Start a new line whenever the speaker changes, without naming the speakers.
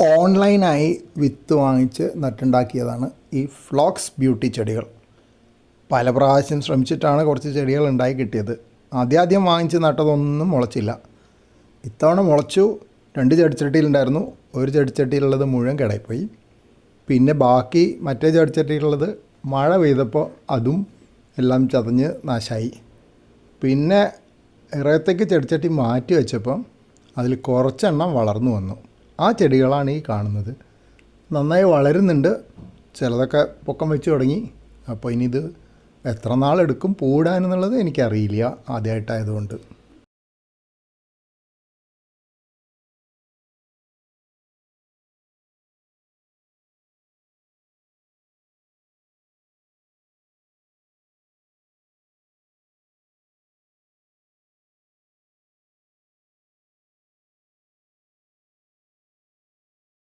ഓൺലൈനായി വിത്ത് വാങ്ങിച്ച് നട്ടുണ്ടാക്കിയതാണ് ഈ ഫ്ലോക്സ് ബ്യൂട്ടി ചെടികൾ. പല പ്രാവശ്യം ശ്രമിച്ചിട്ടാണ് കുറച്ച് ചെടികൾ ഉണ്ടായി കിട്ടിയത്. ആദ്യം വാങ്ങിച്ച് നട്ടതൊന്നും മുളച്ചില്ല. ഇത്തവണ മുളച്ചു. 2 ചെടിച്ചട്ടിയിലുണ്ടായിരുന്നു. ഒരു ചെടിച്ചട്ടിയിലുള്ളത് മുഴുവൻ കിടയിപ്പോയി. പിന്നെ ബാക്കി മറ്റേ ചെടിച്ചട്ടിയിലുള്ളത് മഴ പെയ്തപ്പോൾ അതും എല്ലാം ചതഞ്ഞ് നാശമായി. പിന്നെ ഇറയത്തേക്ക് ചെടിച്ചട്ടി മാറ്റി വെച്ചപ്പോൾ അതിൽ കുറച്ചെണ്ണം വളർന്നു വന്നു. ആ ചെടികളാണ് ഈ കാണുന്നത്. നന്നായി വളരുന്നുണ്ട്. ചിലതൊക്കെ പൊക്കം വെച്ച് തുടങ്ങി. അപ്പോൾ ഇനി ഇത് എത്ര നാളെടുക്കും പൂടാനെന്നുള്ളത് എനിക്കറിയില്ല, ആദ്യമായിട്ടായതുകൊണ്ട്.